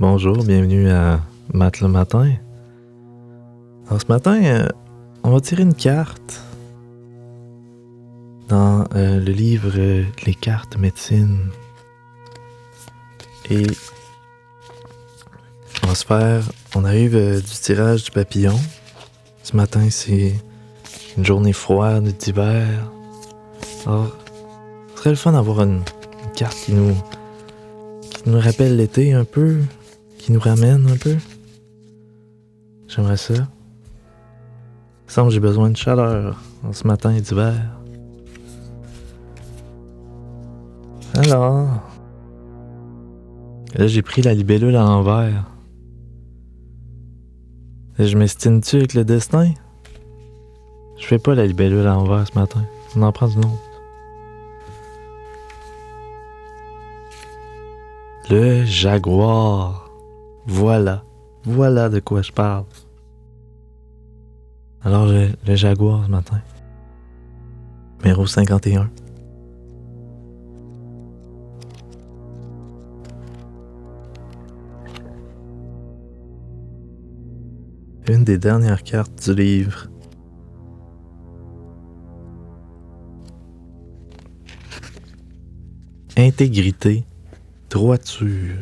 Bonjour, bienvenue à Math le matin. Alors ce matin, on va tirer une carte dans le livre Les cartes médecine. Et on arrive du tirage du papillon. Ce matin, c'est une journée froide d'hiver. Alors, ce serait le fun d'avoir une carte qui nous rappelle l'été un peu, qui nous ramène un peu. J'aimerais ça. Il me semble que j'ai besoin de chaleur en ce matin d'hiver. Alors, là j'ai pris la libellule à l'envers. Là, je m'estime-tu avec le destin? Je fais pas la libellule à l'envers ce matin. On en prend une autre. Le jaguar. Voilà de quoi je parle. Alors, le jaguar ce matin. Numéro 51. Une des dernières cartes du livre. Intégrité, droiture.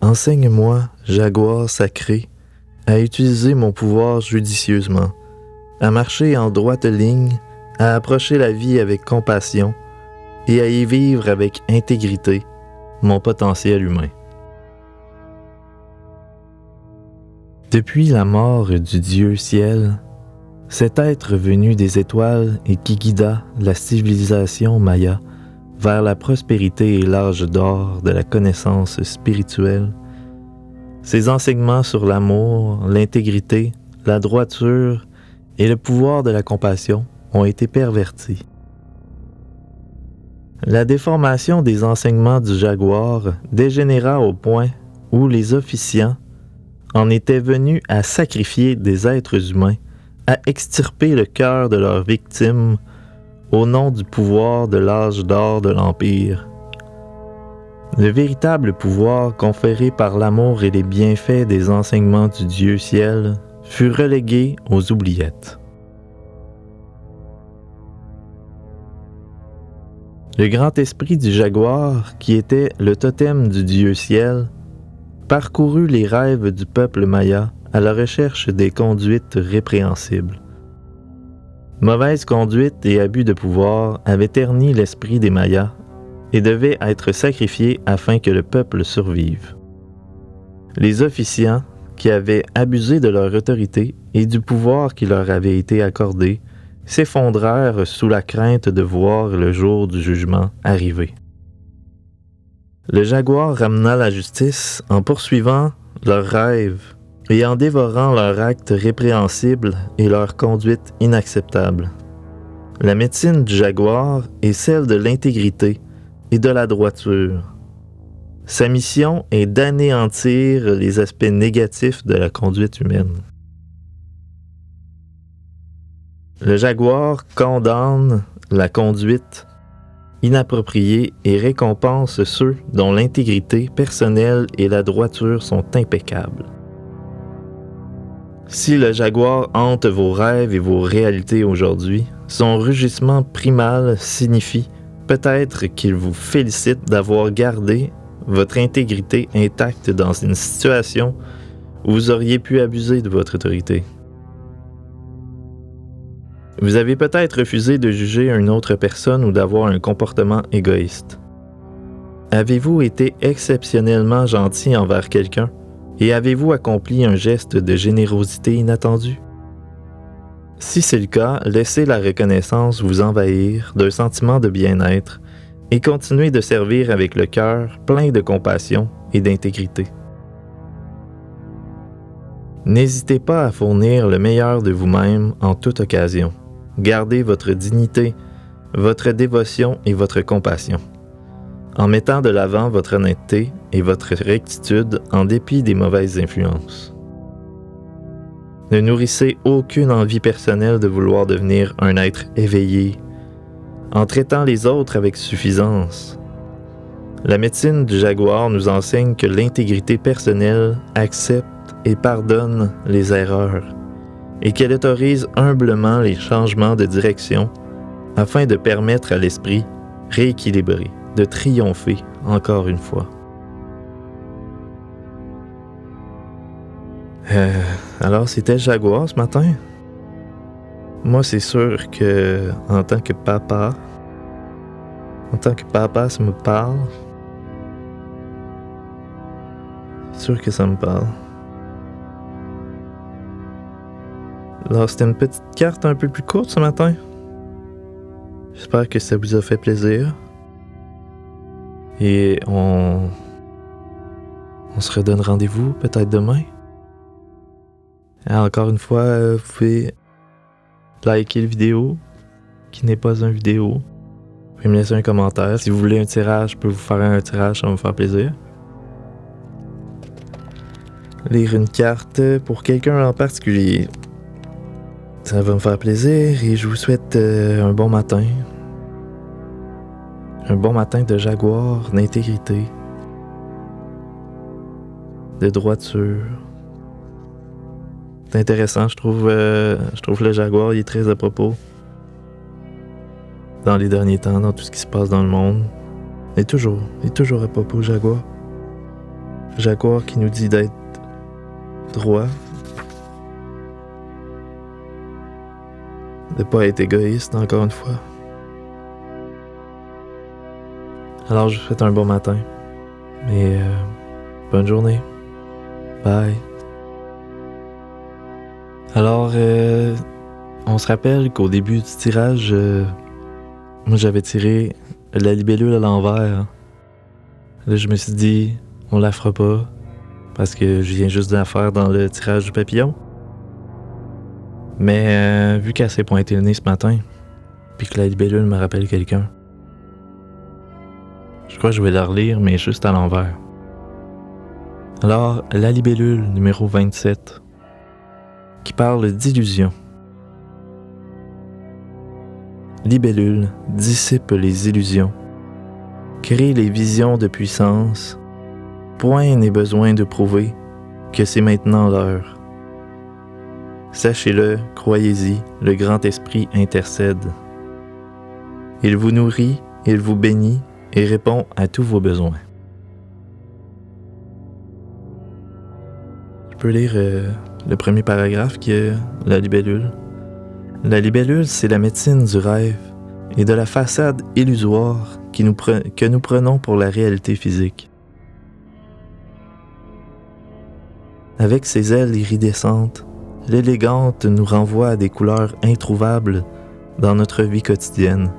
Enseigne-moi, jaguar sacré, à utiliser mon pouvoir judicieusement, à marcher en droite ligne, à approcher la vie avec compassion et à y vivre avec intégrité mon potentiel humain. Depuis la mort du Dieu ciel, cet être venu des étoiles et qui guida la civilisation maya vers la prospérité et l'âge d'or de la connaissance spirituelle, ses enseignements sur l'amour, l'intégrité, la droiture et le pouvoir de la compassion ont été pervertis. La déformation des enseignements du jaguar dégénéra au point où les officiants en étaient venus à sacrifier des êtres humains, à extirper le cœur de leurs victimes au nom du pouvoir de l'âge d'or de l'Empire. Le véritable pouvoir conféré par l'amour et les bienfaits des enseignements du Dieu ciel fut relégué aux oubliettes. Le grand esprit du jaguar, qui était le totem du Dieu ciel, parcourut les rêves du peuple maya à la recherche des conduites répréhensibles. Mauvaise conduite et abus de pouvoir avaient terni l'esprit des Mayas et devaient être sacrifiés afin que le peuple survive. Les officiants, qui avaient abusé de leur autorité et du pouvoir qui leur avait été accordé, s'effondrèrent sous la crainte de voir le jour du jugement arriver. Le jaguar ramena la justice en poursuivant leurs rêves et en dévorant leurs actes répréhensibles et leur conduite inacceptable. La médecine du jaguar est celle de l'intégrité et de la droiture. Sa mission est d'anéantir les aspects négatifs de la conduite humaine. Le jaguar condamne la conduite inappropriée et récompense ceux dont l'intégrité personnelle et la droiture sont impeccables. Si le jaguar hante vos rêves et vos réalités aujourd'hui, son rugissement primal signifie peut-être qu'il vous félicite d'avoir gardé votre intégrité intacte dans une situation où vous auriez pu abuser de votre autorité. Vous avez peut-être refusé de juger une autre personne ou d'avoir un comportement égoïste. Avez-vous été exceptionnellement gentil envers quelqu'un? Et avez-vous accompli un geste de générosité inattendu? Si c'est le cas, laissez la reconnaissance vous envahir d'un sentiment de bien-être et continuez de servir avec le cœur plein de compassion et d'intégrité. N'hésitez pas à fournir le meilleur de vous-même en toute occasion. Gardez votre dignité, votre dévotion et votre compassion, en mettant de l'avant votre honnêteté et votre rectitude en dépit des mauvaises influences. Ne nourrissez aucune envie personnelle de vouloir devenir un être éveillé, en traitant les autres avec suffisance. La médecine du jaguar nous enseigne que l'intégrité personnelle accepte et pardonne les erreurs et qu'elle autorise humblement les changements de direction afin de permettre à l'esprit rééquilibré de triompher encore une fois. Alors, c'était Jaguar ce matin. Moi, c'est sûr que, en tant que papa, ça me parle. C'est sûr que ça me parle. Alors, c'était une petite carte un peu plus courte ce matin. J'espère que ça vous a fait plaisir. Et on se redonne rendez-vous peut-être demain. Et encore une fois, vous pouvez liker la vidéo, qui n'est pas une vidéo. Vous pouvez me laisser un commentaire. Si vous voulez un tirage, je peux vous faire un tirage, ça va me faire plaisir. Lire une carte pour quelqu'un en particulier. Ça va me faire plaisir et je vous souhaite un bon matin. Un bon matin de jaguar, d'intégrité, de droiture. C'est intéressant, je trouve le jaguar, il est très à propos. Dans les derniers temps, dans tout ce qui se passe dans le monde. Il est toujours à propos, le jaguar. Le jaguar qui nous dit d'être droit. De pas être égoïste, encore une fois. Alors, je vous souhaite un bon matin. Et bonne journée. Bye. Alors, on se rappelle qu'au début du tirage, moi j'avais tiré la libellule à l'envers. Là, je me suis dit, on la fera pas, parce que je viens juste de la faire dans le tirage du papillon. Mais vu qu'elle s'est pointée le nez ce matin, puis que la libellule me rappelle quelqu'un, je crois que je vais la relire, mais juste à l'envers. Alors, la libellule numéro 27, qui parle d'illusion. Libellule dissipe les illusions, crée les visions de puissance. Point n'est besoin de prouver que c'est maintenant l'heure. Sachez-le, croyez-y, le grand esprit intercède. Il vous nourrit, il vous bénit et répond à tous vos besoins. Je peux lire le premier paragraphe qui est la libellule. La libellule, c'est la médecine du rêve et de la façade illusoire que nous prenons pour la réalité physique. Avec ses ailes iridescentes, l'élégante nous renvoie à des couleurs introuvables dans notre vie quotidienne.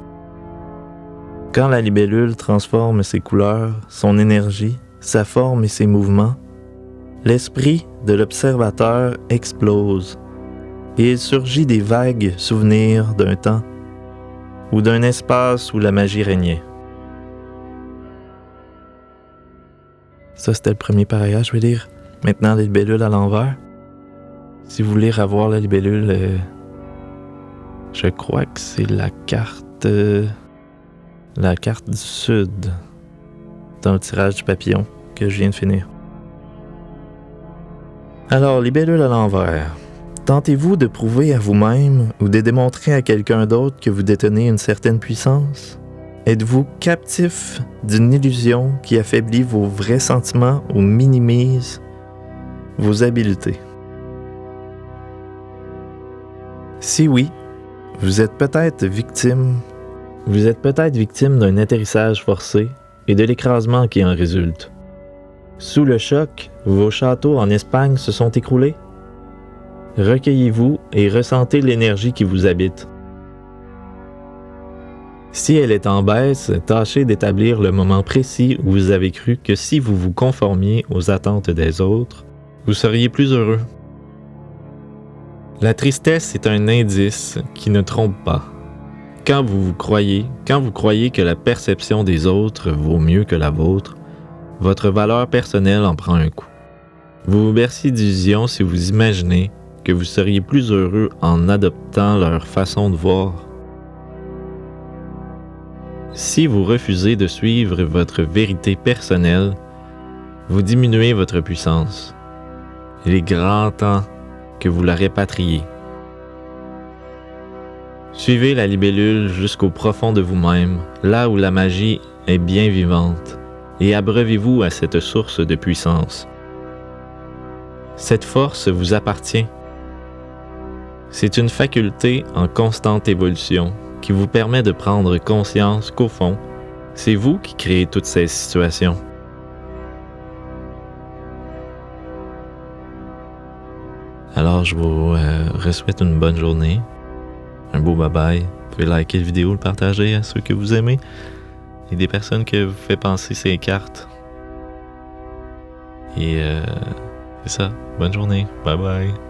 Quand la libellule transforme ses couleurs, son énergie, sa forme et ses mouvements, l'esprit de l'observateur explose et il surgit des vagues souvenirs d'un temps ou d'un espace où la magie régnait. Ça, c'était le premier paragraphe. Je vais lire maintenant la libellule à l'envers. Si vous voulez revoir la libellule, je crois que c'est la carte du Sud dans le tirage du papillon que je viens de finir. Alors, libellule à l'envers. Tentez-vous de prouver à vous-même ou de démontrer à quelqu'un d'autre que vous détenez une certaine puissance? Êtes-vous captif d'une illusion qui affaiblit vos vrais sentiments ou minimise vos habiletés? Si oui, vous êtes peut-être victime d'un atterrissage forcé et de l'écrasement qui en résulte. Sous le choc, vos châteaux en Espagne se sont écroulés? Recueillez-vous et ressentez l'énergie qui vous habite. Si elle est en baisse, tâchez d'établir le moment précis où vous avez cru que si vous vous conformiez aux attentes des autres, vous seriez plus heureux. La tristesse est un indice qui ne trompe pas. Quand vous croyez que la perception des autres vaut mieux que la vôtre, votre valeur personnelle en prend un coup. Vous vous bercez d'illusions si vous imaginez que vous seriez plus heureux en adoptant leur façon de voir. Si vous refusez de suivre votre vérité personnelle, vous diminuez votre puissance. Il est grand temps que vous la répatriez. Suivez la libellule jusqu'au profond de vous-même, là où la magie est bien vivante, et abreuvez-vous à cette source de puissance. Cette force vous appartient. C'est une faculté en constante évolution qui vous permet de prendre conscience qu'au fond, c'est vous qui créez toutes ces situations. Alors, je vous souhaite une bonne journée, un beau bye-bye. Vous pouvez liker la vidéo, le partager à ceux que vous aimez et des personnes que vous fait penser ces cartes. Et c'est ça. Bonne journée. Bye-bye.